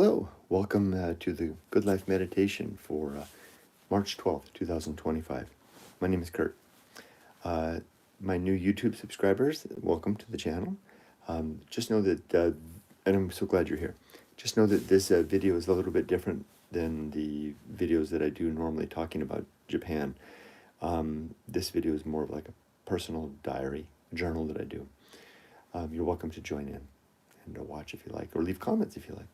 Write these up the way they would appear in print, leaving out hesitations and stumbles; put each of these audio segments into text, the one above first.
Hello, welcome to the Good Life Meditation for March 12th, 2025. My name is Kurt. My new YouTube subscribers, welcome to the channel. Just know that, and I'm so glad you're here, just know that this video is a little bit different than the videos that I do normally talking about Japan. This video is more of like a personal diary, journal that I do. You're welcome to join in and watch if you like, or leave comments if you like.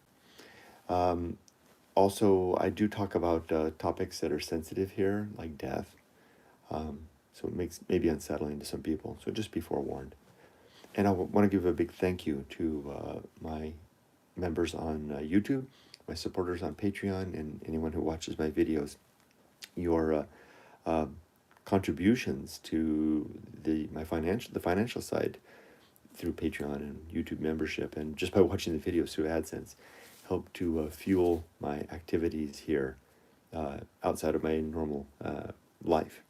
Also, I do talk about topics that are sensitive here, like death. So it makes maybe unsettling to some people. So just be forewarned. And I want to give a big thank you to my members on YouTube, my supporters on Patreon, and anyone who watches my videos. Your contributions to the financial side through Patreon and YouTube membership, and just by watching the videos through AdSense, help to fuel my activities here outside of my normal life.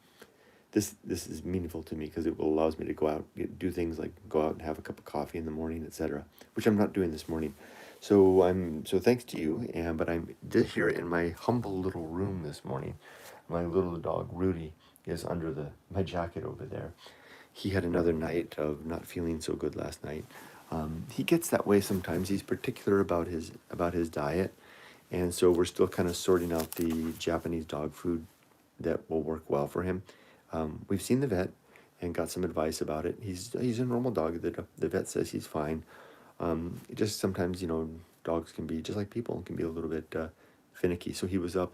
This is meaningful to me because it allows me to go out, do things like go out and have a cup of coffee in the morning, etc., which I'm not doing this morning. So thanks to you. But I'm here in my humble little room this morning. My little dog Rudy is under my jacket over there. He had another night of not feeling so good last night. He gets that way sometimes. He's particular about his diet, and so we're still kind of sorting out the Japanese dog food that will work well for him. We've seen the vet and got some advice about it. He's a normal dog. The vet says he's fine. Just sometimes, dogs can be just like people, can be a little bit finicky. So he was up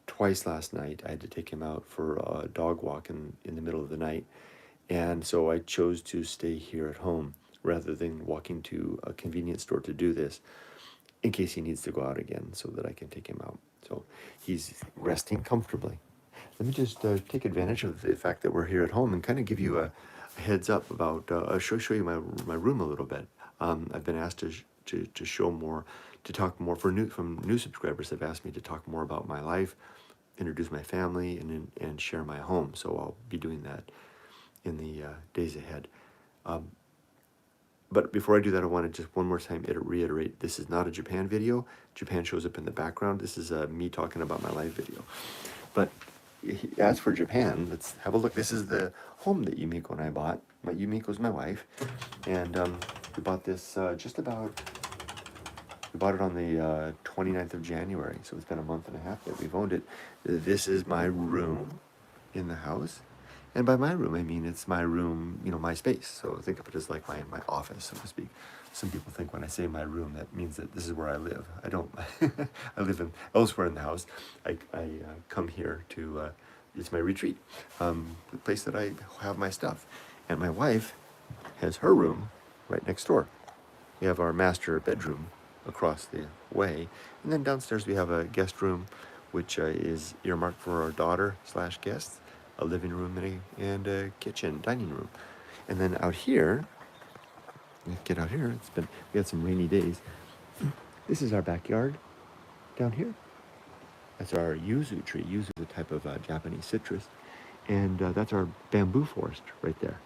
twice last night. I had to take him out for a dog walk in the middle of the night, and so I chose to stay here at home rather than walking to a convenience store to do this, in case he needs to go out again, so that I can take him out. So he's resting comfortably. Let me just take advantage of the fact that we're here at home and kind of give you a heads up about, show you my room a little bit. I've been asked to show more, to talk more from new subscribers have asked me to talk more about my life, introduce my family, and share my home. So I'll be doing that in the days ahead. But before I do that, I want to just one more time reiterate, this is not a Japan video. Japan shows up in the background. This is me talking about my life video. But as for Japan, let's have a look. This is the home that Yumiko and I bought. Yumiko's my wife. And we bought this we bought it on the 29th of January. So it's been a month and a half that we've owned it. This is my room in the house. And by my room, I mean it's my room, my space. So think of it as like my office, so to speak. Some people think when I say my room, that means that this is where I live. I don't. I live elsewhere in the house. I come here to, it's my retreat, the place that I have my stuff. And my wife has her room right next door. We have our master bedroom across the way. And then downstairs we have a guest room, which is earmarked for our daughter/guests. A living room and a kitchen, dining room. And then out here, get out here, we had some rainy days. This is our backyard down here. That's our yuzu tree. Yuzu is a type of Japanese citrus. And that's our bamboo forest right there.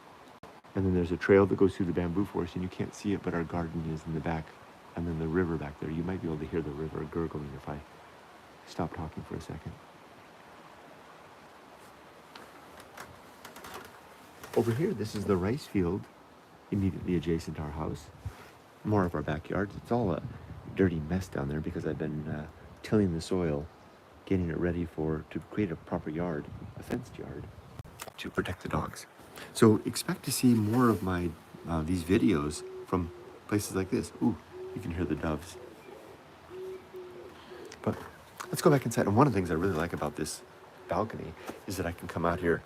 And then there's a trail that goes through the bamboo forest, and you can't see it, but our garden is in the back. And then the river back there. You might be able to hear the river gurgling if I stop talking for a second. Over here, this is the rice field immediately adjacent to our house. More of our backyard. It's all a dirty mess down there because I've been tilling the soil, getting it ready to create a proper yard, a fenced yard, to protect the dogs. So expect to see more of my these videos from places like this. Ooh, you can hear the doves. But let's go back inside. And one of the things I really like about this balcony is that I can come out here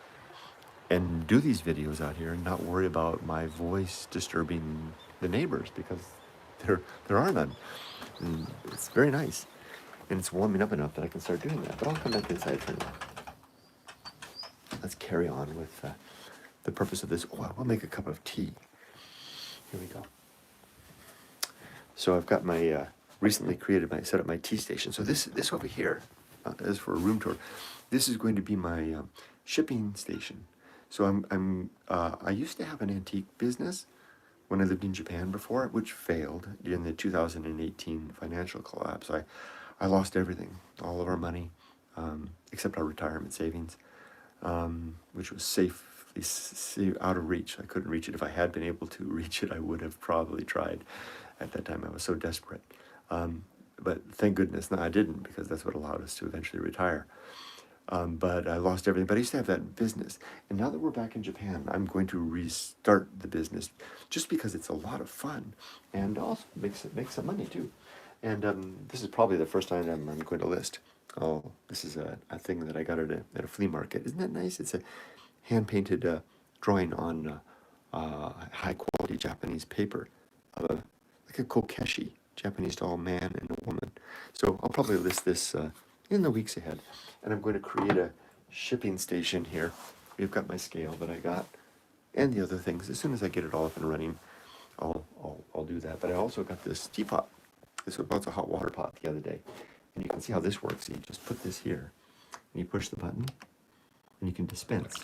and do these videos out here and not worry about my voice disturbing the neighbors, because there are none. And it's very nice. And it's warming up enough that I can start doing that. But I'll come back inside for now. Let's carry on with the purpose of this. Oh, I'll make a cup of tea. Here we go. So I've got my recently set up my tea station. So this over here, as for a room tour, this is going to be my shipping station. So I used to have an antique business, when I lived in Japan before, which failed in the 2018 financial collapse. I lost everything, all of our money, except our retirement savings, which was safely out of reach. I couldn't reach it. If I had been able to reach it, I would have probably tried. At that time, I was so desperate. But thank goodness, no, I didn't, because that's what allowed us to eventually retire. But I lost everything. But I used to have that business. And now that we're back in Japan, I'm going to restart the business just because it's a lot of fun and also makes some money too. And this is probably the first time I'm going to list. Oh, this is a thing that I got at a flea market. Isn't that nice? It's a hand-painted drawing on high-quality Japanese paper of like a kokeshi, Japanese doll man and a woman. So I'll probably list this in the weeks ahead. And I'm going to create a shipping station here. We've got my scale that I got and the other things. As soon as I get it all up and running, I'll do that. But I also got this teapot. This was a hot water pot the other day. And you can see how this works. You just put this here and you push the button and you can dispense.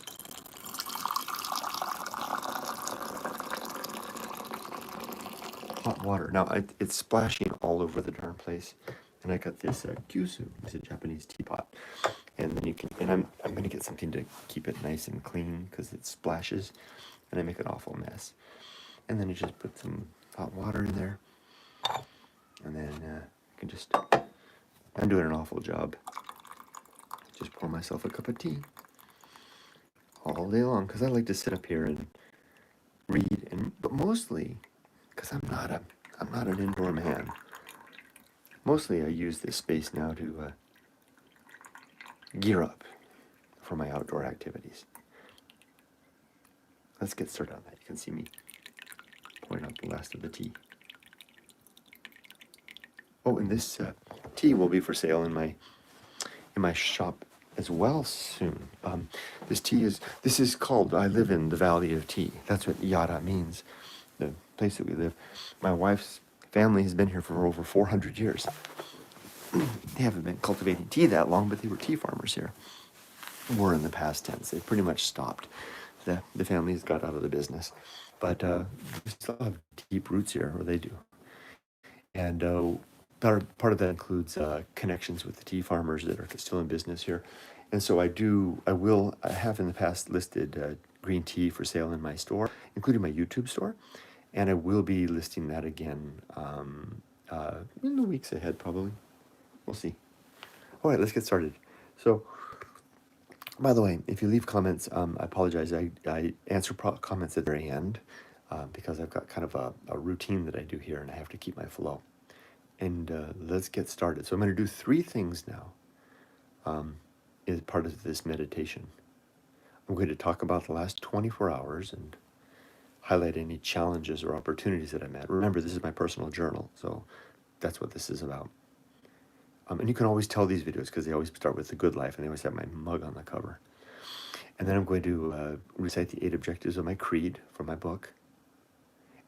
Hot water. Now, it's splashing all over the darn place. And I got this gyusu. It's a Japanese teapot. And then you can, and I'm going to get something to keep it nice and clean because it splashes and I make an awful mess. And then you just put some hot water in there. And then I can just, I'm doing an awful job. Just pour myself a cup of tea all day long because I like to sit up here and read, but mostly because I'm not an indoor man. Mostly I use this space now to gear up for my outdoor activities. Let's get started on that. You can see me pouring out the last of the tea. Oh, and this tea will be for sale in my shop as well soon. This is called, I live in the Valley of Tea. That's what Yara means, the place that we live. My wife's family has been here for over 400 years. They haven't been cultivating tea that long, but they were tea farmers here. Were in the past tense. They pretty much stopped. The families got out of the business. But we still have deep roots here, or they do. And part of that includes connections with the tea farmers that are still in business here. And so I have in the past listed green tea for sale in my store, including my YouTube store. And I will be listing that again in the weeks ahead, probably. We'll see. All right, let's get started. So, by the way, if you leave comments, I apologize. I answer comments at the very end because I've got kind of a routine that I do here and I have to keep my flow. And let's get started. So I'm going to do 3 things now as part of this meditation. I'm going to talk about the last 24 hours and highlight any challenges or opportunities that I'm at. Remember, this is my personal journal, so that's what this is about. And you can always tell these videos because they always start with the good life and they always have my mug on the cover. And then I'm going to recite the 8 objectives of my creed from my book.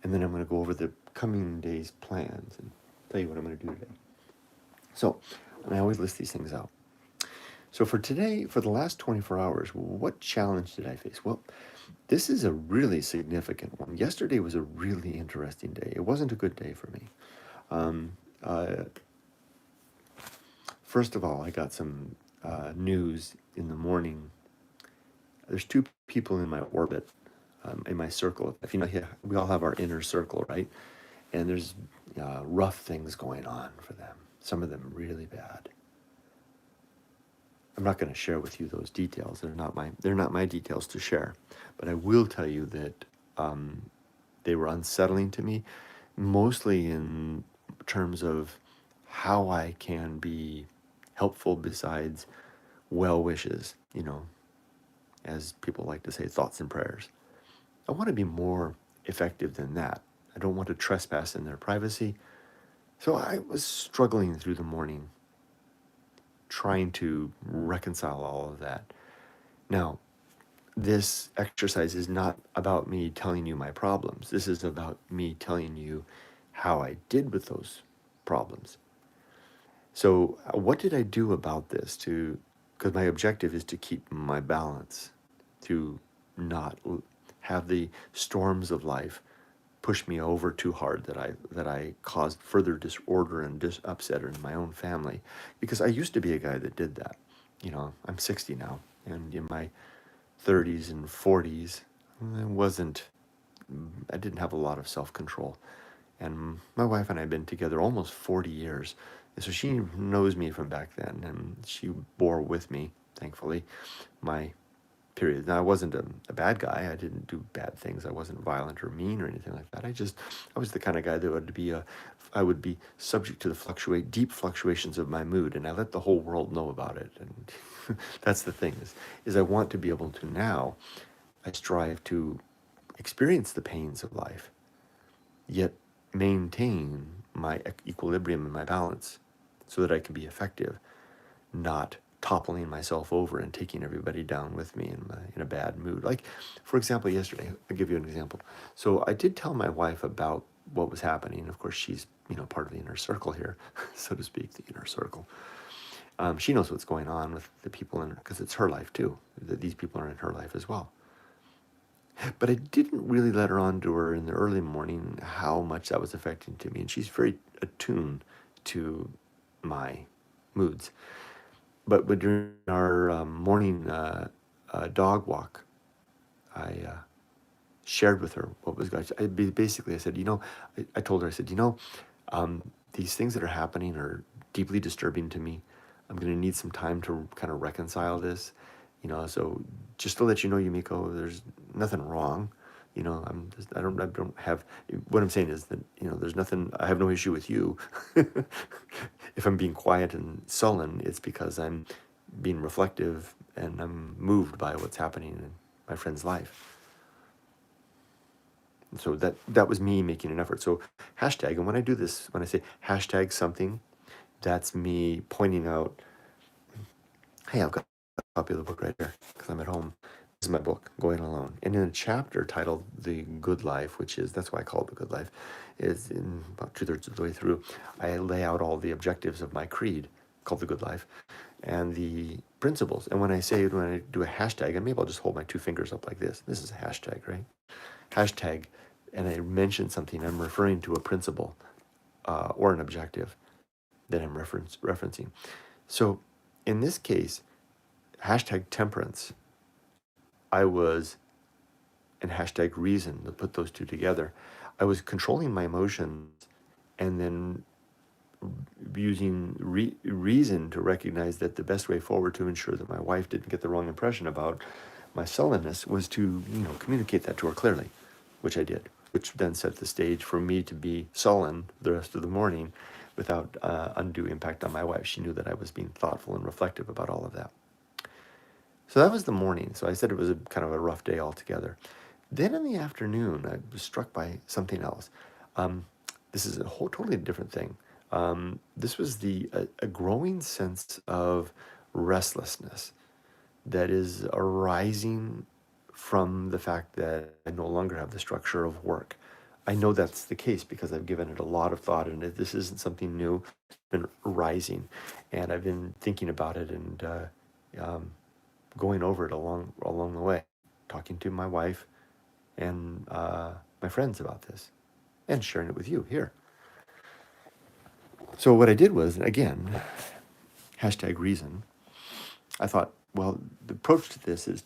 And then I'm going to go over the coming day's plans and tell you what I'm going to do today. So, and I always list these things out. So for today, for the last 24 hours, what challenge did I face? Well, this is a really significant one. Yesterday was a really interesting day. It wasn't a good day for me. First of all, I got some news in the morning. There's 2 people in my orbit, in my circle. If you know, we all have our inner circle, right? And there's rough things going on for them. Some of them really bad. I'm not going to share with you those details. They're not my details to share. But I will tell you that they were unsettling to me, mostly in terms of how I can be helpful besides well wishes, as people like to say, thoughts and prayers. I want to be more effective than that. I don't want to trespass in their privacy. So I was struggling through the morning, trying to reconcile all of that. Now, this exercise is not about me telling you my problems. This is about me telling you how I did with those problems. So what did I do about this because my objective is to keep my balance, to not have the storms of life pushed me over too hard, that I caused further disorder and upset in my own family, because I used to be a guy that did that. I'm 60 now, and in my 30s and 40s, I didn't have a lot of self-control. And my wife and I have been together almost 40 years. And so she knows me from back then, and she bore with me, thankfully, my period. Now, I wasn't a bad guy. I didn't do bad things. I wasn't violent or mean or anything like that. I was the kind of guy that I would be subject to the deep fluctuations of my mood, and I let the whole world know about it. And that's the thing is I want to be able to now, I strive to experience the pains of life, yet maintain my equilibrium and my balance so that I can be effective, not toppling myself over and taking everybody down with me in a bad mood. Like, for example, yesterday, I'll give you an example. So I did tell my wife about what was happening. Of course, she's, part of the inner circle here, so to speak, the inner circle. She knows what's going on with the people in her, because it's her life too. These people are in her life as well. But I didn't really let her on to her in the early morning how much that was affecting to me. And she's very attuned to my moods. But during our morning dog walk, I shared with her what was going on. Basically, I said, I told her, I said, these things that are happening are deeply disturbing to me. I'm going to need some time to kind of reconcile this. So just to let you know, Yumiko, there's nothing wrong. I don't have, what I'm saying is that, there's nothing, I have no issue with you. If I'm being quiet and sullen, it's because I'm being reflective and I'm moved by what's happening in my friend's life. And so that was me making an effort. So hashtag, and when I do this, when I say hashtag something, that's me pointing out, hey, I've got a copy of the book right here because I'm at home. This is my book, Going Alone. And in a chapter titled The Good Life, that's why I call it The Good Life, is in about 2/3 of the way through, I lay out all the objectives of my creed, called The Good Life, and the principles. And when I do a hashtag, and maybe I'll just hold my two fingers up like this. This is a hashtag, right? Hashtag, and I mention something, I'm referring to a principle or an objective that I'm referencing. So in this case, hashtag temperance, and hashtag reason, to put those two together, I was controlling my emotions and then using reason to recognize that the best way forward to ensure that my wife didn't get the wrong impression about my sullenness was to, communicate that to her clearly, which I did, which then set the stage for me to be sullen the rest of the morning without undue impact on my wife. She knew that I was being thoughtful and reflective about all of that. So that was the morning. So I said it was kind of a rough day altogether. Then in the afternoon, I was struck by something else. This is a totally different thing. This was a growing sense of restlessness that is arising from the fact that I no longer have the structure of work. I know that's the case because I've given it a lot of thought, and this isn't something new. It's been arising, and I've been thinking about it and going over it along the way, talking to my wife and my friends about this, and sharing it with you here. So what I did was, again, hashtag reason, I thought, well, the approach to this is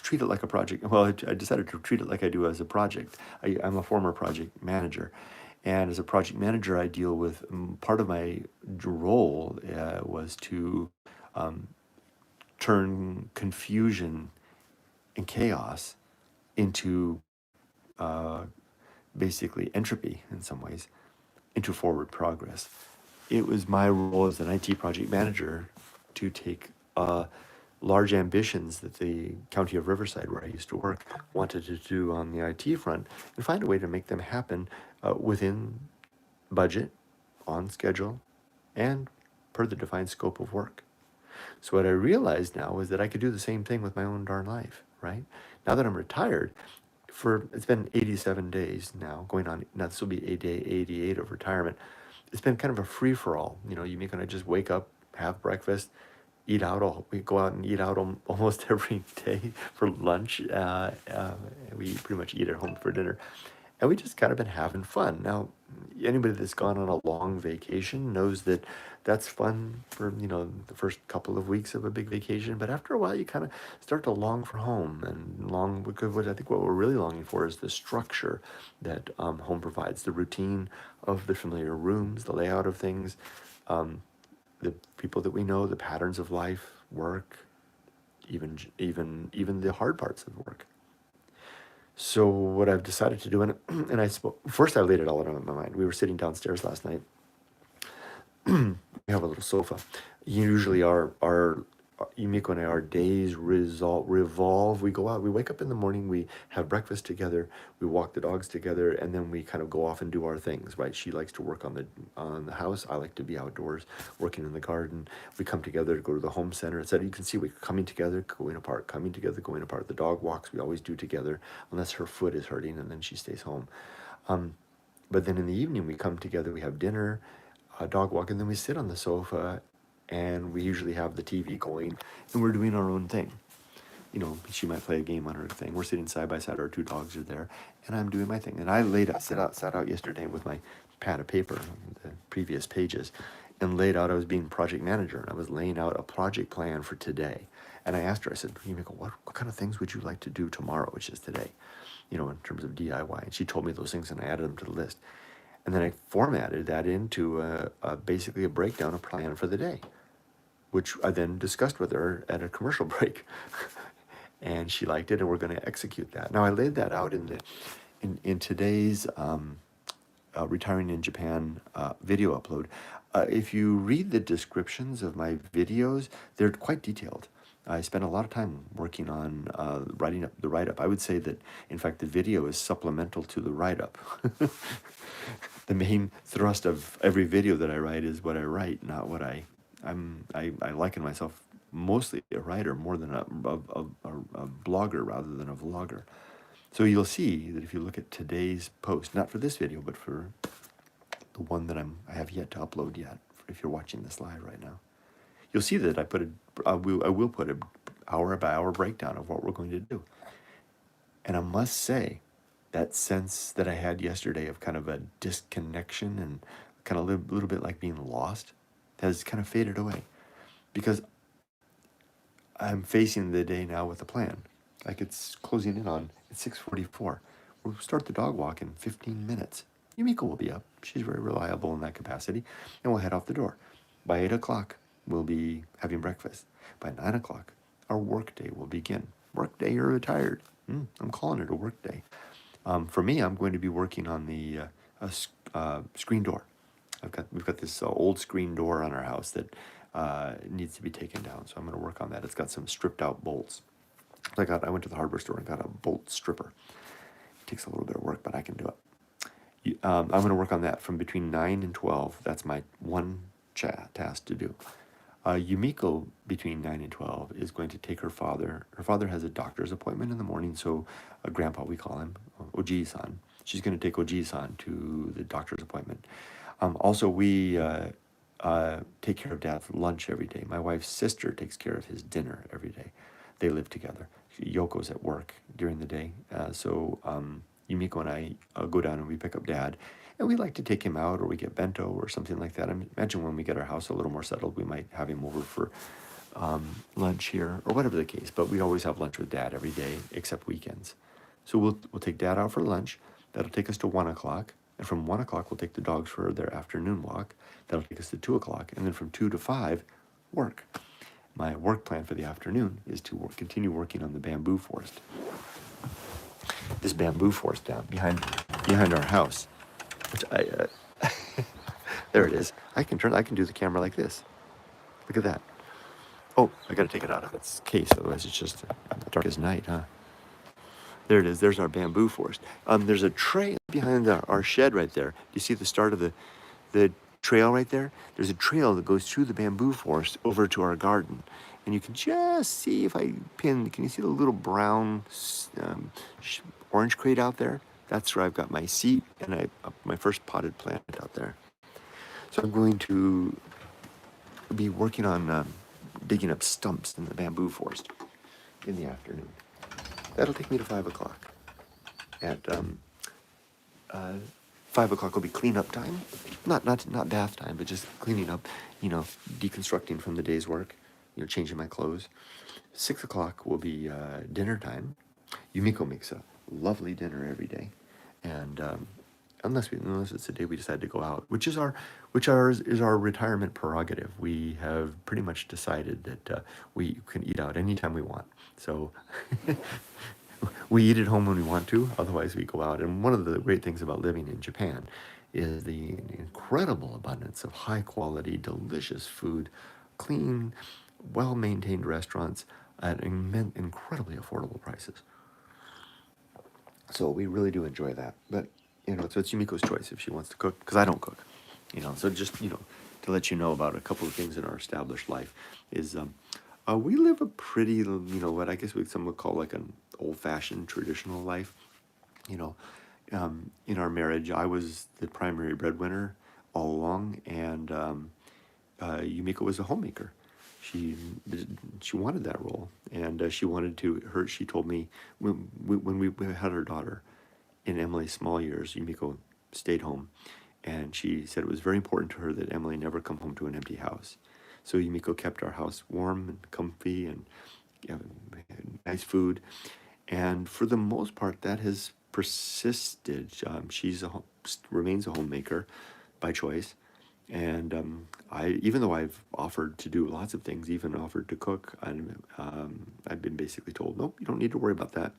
treat it like a project. Well, I decided to treat it like I do as a project. I'm a former project manager. And as a project manager, I deal with, part of my role was to turn confusion and chaos into basically entropy in some ways, into forward progress. It was my role as an IT project manager to take large ambitions that the county of Riverside, where I used to work, wanted to do on the IT front and find a way to make them happen within budget, on schedule, and per the defined scope of work. So what I realized now is that I could do the same thing with my own darn life, right? Now that I'm retired, it's been 87 days now, going on, now this will be day 88 of retirement. It's been kind of a free-for-all. You may kind of just wake up, have breakfast, eat out. We go out and eat out almost every day for lunch. We pretty much eat at home for dinner. And we just kind of been having fun. Now, anybody that's gone on a long vacation knows that that's fun for, the first couple of weeks of a big vacation. But after a while, you kind of start to long for home and long, because what I think what we're really longing for is the structure that home provides, the routine of the familiar rooms, the layout of things, the people that we know, the patterns of life, work, even the hard parts of work. So what I've decided to do, and first I laid it all out on my mind. We were sitting downstairs last night. We have a little sofa. Usually our Yumiko and I, our days revolve. We go out, we wake up in the morning, we have breakfast together, we walk the dogs together, and then we kind of go off and do our things, right? She likes to work on the house. I like to be outdoors, working in the garden. We come together to go to the home center, etc. You can see we're coming together, going apart, coming together, going apart. The dog walks we always do together, unless her foot is hurting, and then she stays home. But then in the evening we come together, we have dinner, a dog walk, and then we sit on the sofa, and we usually have the TV going, and we're doing our own thing. She might play a game on her thing. We're sitting side by side. Our two dogs are there, and I'm doing my thing. And I sat out yesterday with my pad of paper, the previous pages, and laid out. I was being project manager, and I was laying out a project plan for today. And I asked her, I said, Yumiko, what kind of things would you like to do tomorrow, which is today, in terms of DIY? And she told me those things, and I added them to the list. And then I formatted that into basically a breakdown, a plan for the day, which I then discussed with her at a commercial break. And she liked it, and we're going to execute that. Now, I laid that out in today's Retiring in Japan video upload. If you read the descriptions of my videos, they're quite detailed. I spent a lot of time working on writing up the write-up. I would say that, in fact, the video is supplemental to the write-up. The main thrust of every video that I write is what I write, not what I liken myself mostly a writer more than a blogger rather than a vlogger. So you'll see that if you look at today's post, not for this video, but for the one that I have yet to upload yet, if you're watching this live right now, you'll see that I will put an hour by hour breakdown of what we're going to do. And I must say, that sense that I had yesterday of kind of a disconnection and kind of a little bit like being lost has kind of faded away, because I'm facing the day now with a plan. Like, it's closing in on, it's 6:44. We'll start the dog walk in 15 minutes. Yumiko will be up. She's very reliable in that capacity. And we'll head off the door. By 8 o'clock, we'll be having breakfast. By 9 o'clock, our work day will begin. Work day, you're retired. I'm calling it a work day. For me, I'm going to be working on the screen door. We've got this old screen door on our house that needs to be taken down, so I'm going to work on that. It's got some stripped out bolts. I went to the hardware store and got a bolt stripper. It takes a little bit of work, but I can do it. I'm going to work on that from between 9 and 12. That's my one task to do. Yumiko, between 9 and 12, is going to take her father. Her father has a doctor's appointment in the morning, so Grandpa, we call him, Oji-san. She's going to take Oji-san to the doctor's appointment. Also, we take care of Dad's lunch every day. My wife's sister takes care of his dinner every day. They live together. Yoko's at work during the day, so Yumiko and I go down and we pick up Dad. And we like to take him out, or we get bento or something like that. I imagine when we get our house a little more settled, we might have him over for lunch here, or whatever the case. But we always have lunch with Dad every day, except weekends. So we'll take Dad out for lunch. That'll take us to 1 o'clock. And from 1 o'clock, we'll take the dogs for their afternoon walk. That'll take us to 2 o'clock. And then from 2 to 5, work. My work plan for the afternoon is to continue working on the bamboo forest. This bamboo forest down behind our house. Which there it is. I can do the camera like this. Look at that. Oh, I got to take it out of its case, otherwise it's just dark as night, huh? There it is. There's our bamboo forest. There's a trail behind our shed right there. Do you see the start of the trail right there? There's a trail that goes through the bamboo forest over to our garden. And you can just see, if I pin, can you see the little brown orange crate out there? That's where I've got my seat and my first potted plant out there. So I'm going to be working on digging up stumps in the bamboo forest in the afternoon. That'll take me to 5 o'clock. uh, 5 o'clock will be cleanup time. Not bath time, but just cleaning up, deconstructing from the day's work, changing my clothes. 6 o'clock will be dinner time. Yumiko makes a lovely dinner every day, and unless it's a day we decide to go out, which is our retirement prerogative. We have pretty much decided that we can eat out anytime we want. So we eat at home when we want to. Otherwise, we go out. And one of the great things about living in Japan is the incredible abundance of high quality, delicious food, clean, well maintained restaurants at incredibly affordable prices. So we really do enjoy that. But, so it's Yumiko's choice if she wants to cook, because I don't cook. So just, to let you know about a couple of things in our established life is we live a pretty, what I guess some would call like an old-fashioned traditional life. In our marriage, I was the primary breadwinner all along, and Yumiko was a homemaker. She wanted that role, and she wanted to. She told me when we had our daughter in Emily's small years, Yumiko stayed home, and she said it was very important to her that Emily never come home to an empty house. So Yumiko kept our house warm and comfy and nice food, and for the most part, that has persisted. Remains a homemaker by choice. And even though I've offered to do lots of things, even offered to cook, I've been basically told, nope, you don't need to worry about that.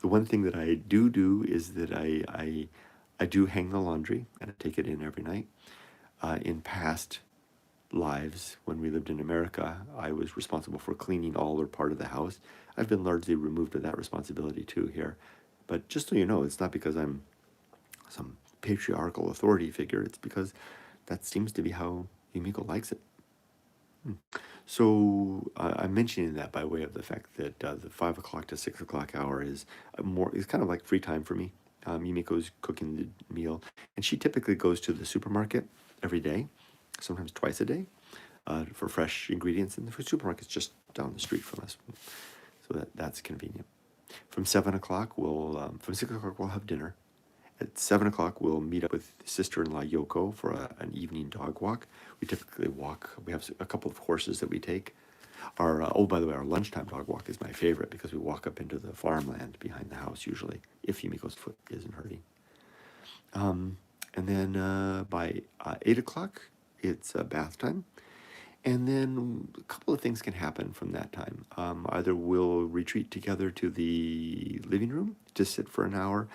The one thing that I do is that I do hang the laundry, and I take it in every night. In past lives, when we lived in America, I was responsible for cleaning all or part of the house. I've been largely removed of that responsibility too here. But just so you know, it's not because I'm some patriarchal authority figure. It's because that seems to be how Yumiko likes it. So I'm mentioning that by way of the fact that the 5 o'clock to 6 o'clock hour is kind of like free time for me. Yumiko's cooking the meal, and she typically goes to the supermarket every day, sometimes twice a day, for fresh ingredients. And the supermarket's just down the street from us, so that's convenient. From 7 o'clock, from 6 o'clock we'll have dinner. At 7 o'clock, we'll meet up with sister-in-law Yoko for an evening dog walk. We typically walk. We have a couple of horses that we take. By the way, our lunchtime dog walk is my favorite because we walk up into the farmland behind the house usually, if Yumiko's foot isn't hurting. And then by 8 o'clock, it's bath time. And then a couple of things can happen from that time. Either we'll retreat together to the living room to sit for an hour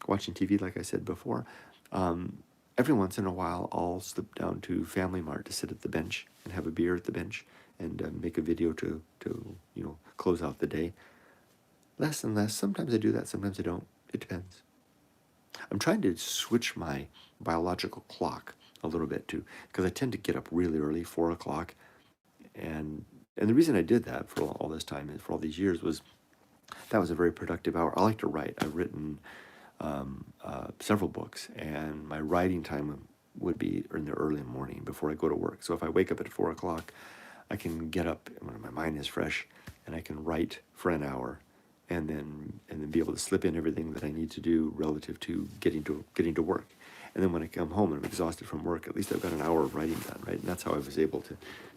watching TV, like I said before. Every once in a while, I'll slip down to Family Mart to sit at the bench and have a beer at the bench and make a video to close out the day. Less and less. Sometimes I do that, sometimes I don't. It depends. I'm trying to switch my biological clock a little bit too, because I tend to get up really early, 4 o'clock. And the reason I did that for all this time and for all these years was that was a very productive hour. I like to write. I've written several books, and my writing time would be in the early morning before I go to work. So if I wake up at 4 o'clock, I can get up when my mind is fresh, and I can write for an hour, and then be able to slip in everything that I need to do relative to getting to work. And then when I come home and I'm exhausted from work, at least I've got an hour of writing done, right? And that's how I was able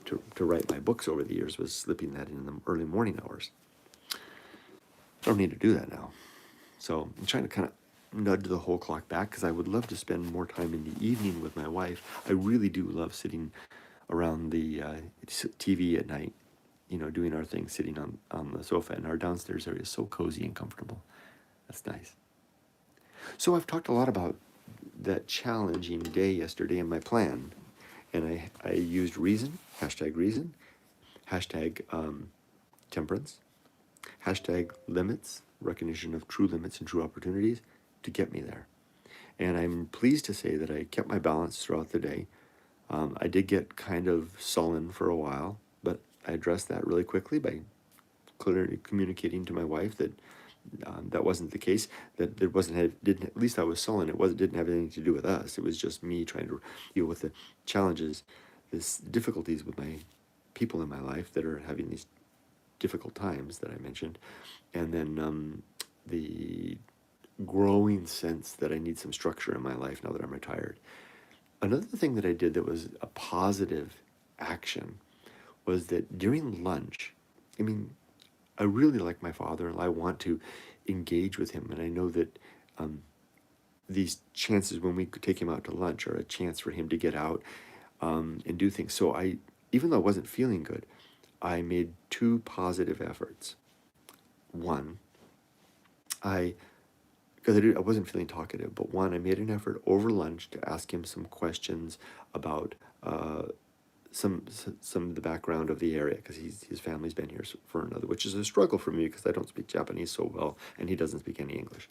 to write my books over the years, was slipping that in the early morning hours. I don't need to do that now. So I'm trying to kind of nudge the whole clock back, because I would love to spend more time in the evening with my wife. I really do love sitting around the TV at night, doing our thing, sitting on the sofa. And our downstairs area is so cozy and comfortable. That's nice. So I've talked a lot about that challenging day yesterday in my plan, and I used reason, #reason, #temperance, #limits, recognition of true limits and true opportunities to get me there. And I'm pleased to say that I kept my balance throughout the day. I did get kind of sullen for a while, but I addressed that really quickly by clearly communicating to my wife that that wasn't the case. That there didn't, at least I was sullen. Didn't have anything to do with us. It was just me trying to deal with the challenges, the difficulties with my people in my life that are having these difficult times that I mentioned, and then growing sense that I need some structure in my life now that I'm retired. Another thing that I did that was a positive action was that during lunch, I mean, I really like my father and I want to engage with him. And I know that these chances when we could take him out to lunch are a chance for him to get out and do things. So even though I wasn't feeling good, I made two positive efforts. One, because I wasn't feeling talkative, but one, I made an effort over lunch to ask him some questions about some of the background of the area, because his family's been here for another, which is a struggle for me because I don't speak Japanese so well and he doesn't speak any English.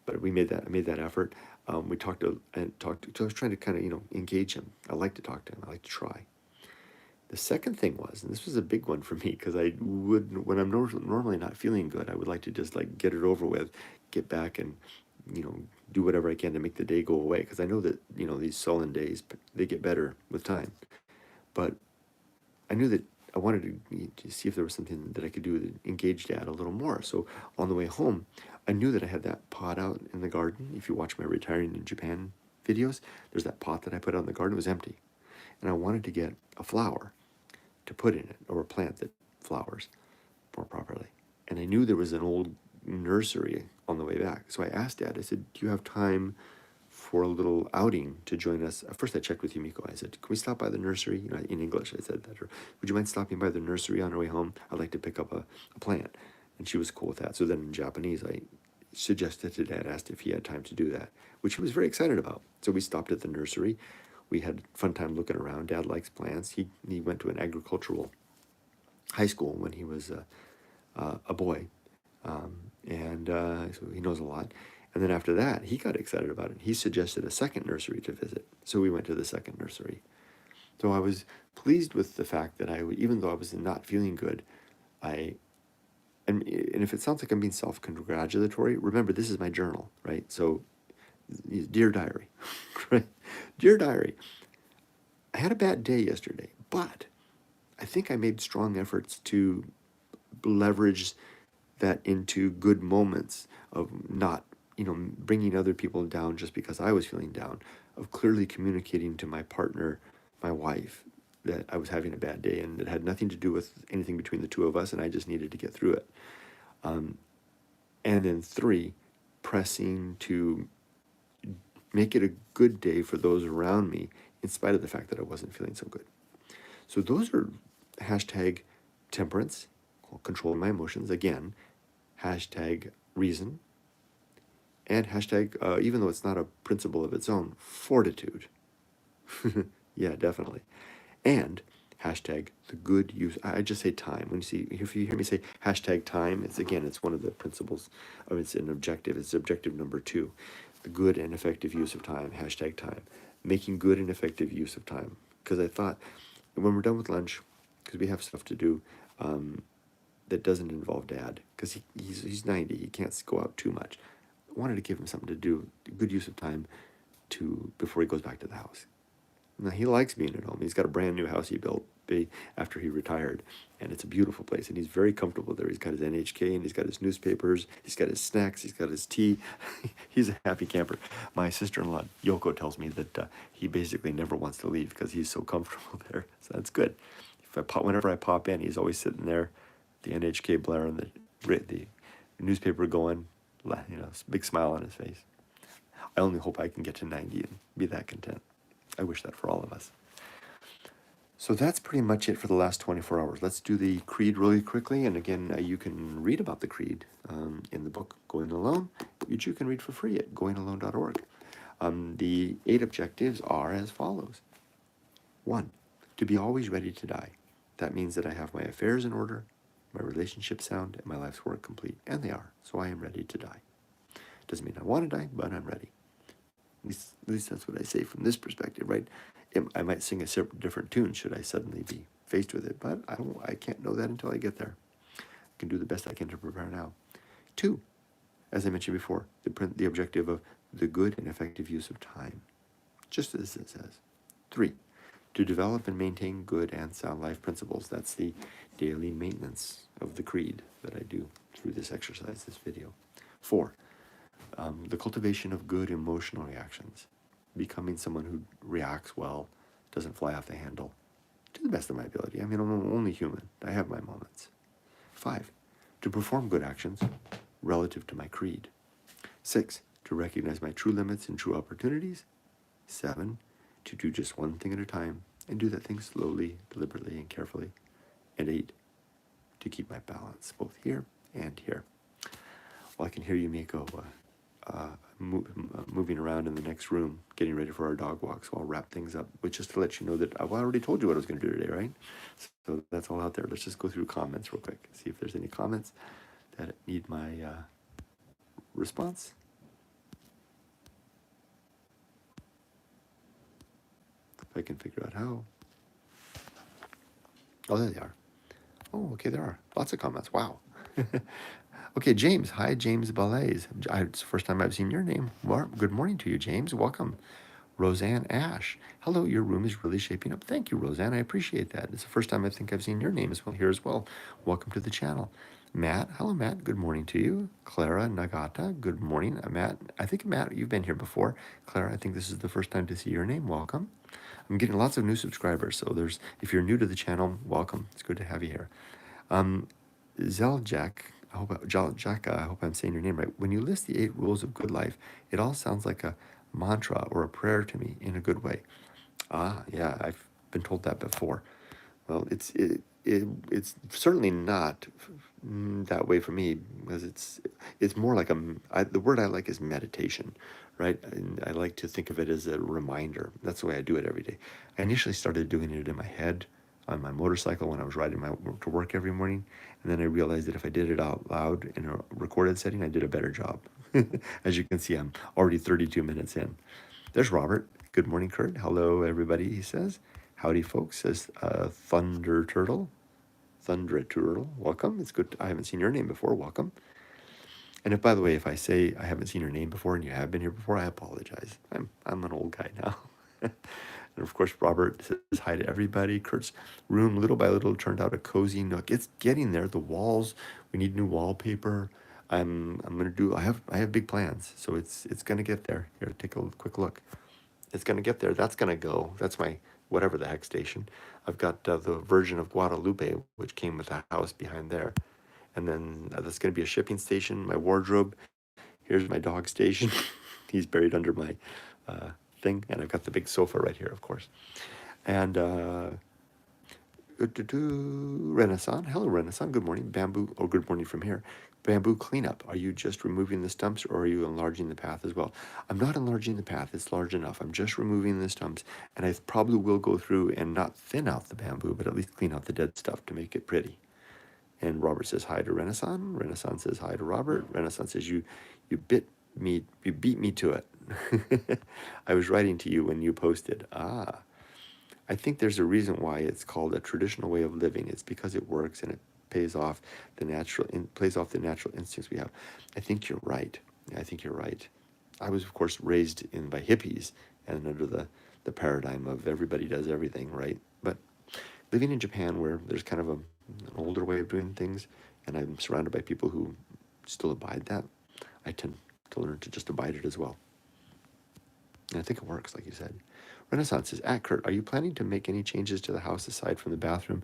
But I made that effort. We talked and talked. So I was trying to kind of engage him. I like to talk to him. I like to try. The second thing was, and this was a big one for me, because I would, when I'm normally not feeling good, I would like to just like get it over with, get back and, do whatever I can to make the day go away. Because I know that, these sullen days, they get better with time. But I knew that I wanted to see if there was something that I could do to engage Dad a little more. So on the way home, I knew that I had that pot out in the garden. If you watch my retiring in Japan videos, there's that pot that I put out in the garden. It was empty. And I wanted to get a flower to put in it, or a plant that flowers more properly. And I knew there was an old nursery on the way back. So I asked Dad, I said, do you have time for a little outing to join us? At first I checked with Yumiko. I said, can we stop by the nursery? In English I said that. Or, would you mind stopping by the nursery on our way home? I'd like to pick up a plant. And she was cool with that. So then in Japanese, I suggested to Dad, asked if he had time to do that, which he was very excited about. So we stopped at the nursery. We had a fun time looking around. Dad likes plants. He went to an agricultural high school when he was a boy, and so he knows a lot. And then after that, he got excited about it. He suggested a second nursery to visit, so we went to the second nursery. So I was pleased with the fact that even though I was not feeling good, and if it sounds like I'm being self-congratulatory, remember this is my journal, right? So, dear diary, right? Dear diary, I had a bad day yesterday, but I think I made strong efforts to leverage that into good moments of not, bringing other people down just because I was feeling down, of clearly communicating to my partner, my wife, that I was having a bad day and it had nothing to do with anything between the two of us and I just needed to get through it. And then 3, pressing to make it a good day for those around me in spite of the fact that I wasn't feeling so good. So those are hashtag temperance, controlling my emotions, again, hashtag reason, and hashtag, even though it's not a principle of its own, fortitude. Yeah, definitely. And hashtag the good use, I just say time. If you hear me say hashtag time, it's one of the principles, it's an objective. It's objective number 2, the good and effective use of time, hashtag time. Making good and effective use of time. Because I thought, when we're done with lunch, because we have stuff to do that doesn't involve Dad, because he's 90, he can't go out too much. I wanted to give him something to do, good use of time before he goes back to the house. Now, he likes being at home. He's got a brand new house he built after he retired, and it's a beautiful place, and he's very comfortable there. He's got his NHK, and he's got his newspapers, he's got his snacks, he's got his tea. He's a happy camper. My sister-in-law, Yoko, tells me that he basically never wants to leave because he's so comfortable there, so that's good. Whenever I pop in, he's always sitting there, the NHK blaring, the newspaper going, big smile on his face. I only hope I can get to 90 and be that content. I wish that for all of us. So that's pretty much it for the last 24 hours. Let's do the creed really quickly. And again, you can read about the creed in the book Going Alone, which you can read for free at goingalone.org. The 8 objectives are as follows. 1, to be always ready to die. That means that I have my affairs in order, my relationships sound, and my life's work complete. And they are. So I am ready to die. Doesn't mean I want to die, but I'm ready. At least that's what I say from this perspective, right? I might sing a different tune should I suddenly be faced with it, but I can't know that until I get there. I can do the best I can to prepare now. 2, as I mentioned before, the objective of the good and effective use of time, just as it says. 3, to develop and maintain good and sound life principles. That's the daily maintenance of the creed that I do through this exercise, this video. 4, The cultivation of good emotional reactions, becoming someone who reacts well, doesn't fly off the handle, to the best of my ability. I mean, I'm only human. I have my moments. 5, to perform good actions relative to my creed. 6, to recognize my true limits and true opportunities. 7, to do just one thing at a time and do that thing slowly, deliberately, and carefully. And 8, to keep my balance, both here and here. Well, I can hear you, Miko, moving around in the next room, getting ready for our dog walk, so I'll wrap things up. But just to let you know that I already told you what I was going to do today, right? So that's all out there. Let's just go through comments real quick, see if there's any comments that need my response. If I can figure out how. Oh, there they are. Oh, okay, there are lots of comments. Wow. Okay, James. Hi, James Ballets. It's the first time I've seen your name. Well, good morning to you, James. Welcome. Roseanne Ash. Hello, your room is really shaping up. Thank you, Roseanne. I appreciate that. It's the first time I think I've seen your name as well here as well. Welcome to the channel. Matt. Hello, Matt. Good morning to you. Clara Nagata. Good morning. Matt. I think, Matt, you've been here before. Clara, I think this is the first time to see your name. Welcome. I'm getting lots of new subscribers, so if you're new to the channel, welcome. It's good to have you here. Zeljak, I hope I'm saying your name right. When you list the 8 rules of good life, it all sounds like a mantra or a prayer to me in a good way. Yeah, I've been told that before. Well, it's certainly not that way for me, because it's more like the word I like is meditation, right? And I like to think of it as a reminder. That's the way I do it every day. I initially started doing it in my head on my motorcycle when I was riding to work every morning, and then I realized that if I did it out loud in a recorded setting, I did a better job. As you can see, I'm already 32 minutes in. There's Robert. Good morning, Kurt. Hello, everybody, he says. Howdy, folks, says Thunder Turtle. Welcome. It's good. I haven't seen your name before. Welcome. And by the way, if I say I haven't seen your name before and you have been here before, I apologize. I'm an old guy now. And of course, Robert says hi to everybody. Kurt's room, little by little, turned out a cozy nook. It's getting there. The walls, we need new wallpaper. I'm gonna do. I have big plans, so it's gonna get there. Here, take a quick look. It's gonna get there. That's gonna go. That's my whatever the heck station. I've got the version of Guadalupe, which came with the house behind there, and then that's gonna be a shipping station. My wardrobe. Here's my dog station. He's buried under my thing, and I've got the big sofa right here, of course. And Renaissance. Hello, Renaissance. Good morning. Bamboo. Oh, good morning from here. Bamboo cleanup. Are you just removing the stumps, or are you enlarging the path as well? I'm not enlarging the path. It's large enough. I'm just removing the stumps, and I probably will go through and not thin out the bamboo, but at least clean out the dead stuff to make it pretty. And Robert says hi to Renaissance. Renaissance says hi to Robert. Renaissance says you beat me to it. I was writing to you when you posted. I think there's a reason why it's called a traditional way of living. It's because it works and it plays off the natural instincts we have. I think you're right. I was, of course, raised by hippies and under the paradigm of everybody does everything, right? But living in Japan, where there's kind of an older way of doing things, and I'm surrounded by people who still abide that, I tend to learn to just abide it as well. And I think it works, like you said. Renaissance says, Kurt, are you planning to make any changes to the house aside from the bathroom?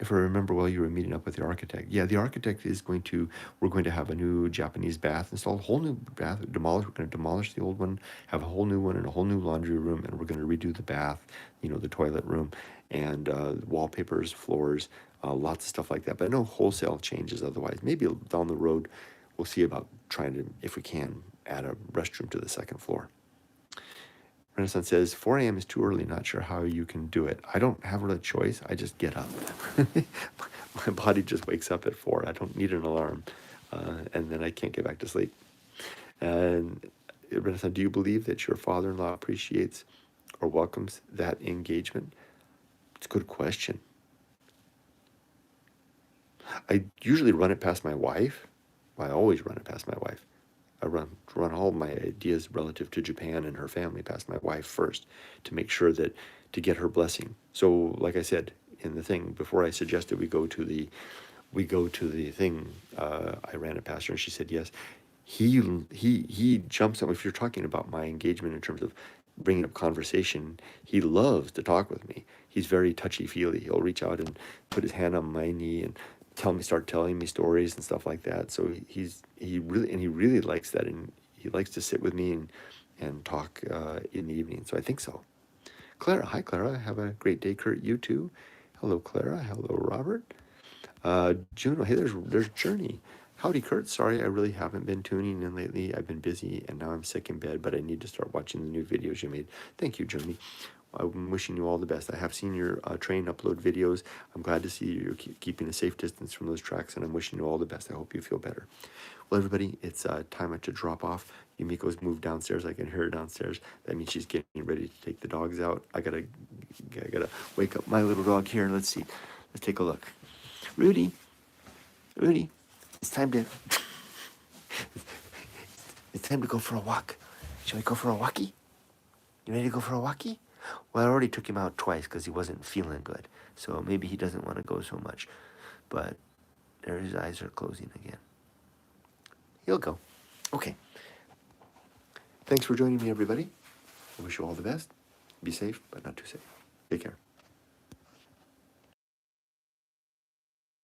If I remember well, you were meeting up with the architect. Yeah, the architect is we're going to have a new Japanese bath installed, a whole new bath, we're going to demolish the old one, have a whole new one and a whole new laundry room, and we're going to redo the bath, the toilet room, and wallpapers, floors, lots of stuff like that, but no wholesale changes otherwise. Maybe down the road, we'll see about trying to, if we can, add a restroom to the second floor. Renaissance says, 4 a.m. is too early, not sure how you can do it. I don't have a choice, I just get up. My body just wakes up at 4. I don't need an alarm, and then I can't get back to sleep. And Renaissance, do you believe that your father-in-law appreciates or welcomes that engagement? It's a good question. I usually run it past my wife. I always run it past my wife. I run all my ideas relative to Japan and her family past my wife first to make sure that, to get her blessing. So, like I said in the thing, before I suggested we go to the thing, I ran it past her and she said yes. he jumps up if you're talking about my engagement in terms of bringing up conversation. He loves to talk with me. He's very touchy feely. He'll reach out and put his hand on my knee and start telling me stories and stuff like that. So he really likes that, and he likes to sit with me and talk in the evening. So I think so. Clara, hi Clara. Have a great day, Kurt. You too. Hello, Clara. Hello, Robert. Juno, hey, there's Journey. Howdy, Kurt. Sorry, I really haven't been tuning in lately. I've been busy, and now I'm sick in bed, but I need to start watching the new videos you made. Thank you, Journey. I'm wishing you all the best. I have seen your train upload videos. I'm glad to see you're keeping a safe distance from those tracks, and I'm wishing you all the best. I hope you feel better. Well, everybody, it's time to drop off. Yumiko's moved downstairs. I can hear her downstairs. That means she's getting ready to take the dogs out. I gotta wake up my little dog here. Let's see. Let's take a look. Rudy, it's time to go for a walk. Shall we go for a walkie? You ready to go for a walkie? Well, I already took him out twice because he wasn't feeling good. So maybe he doesn't want to go so much. But there his eyes are closing again. He'll go. Okay. Thanks for joining me, everybody. I wish you all the best. Be safe, but not too safe. Take care.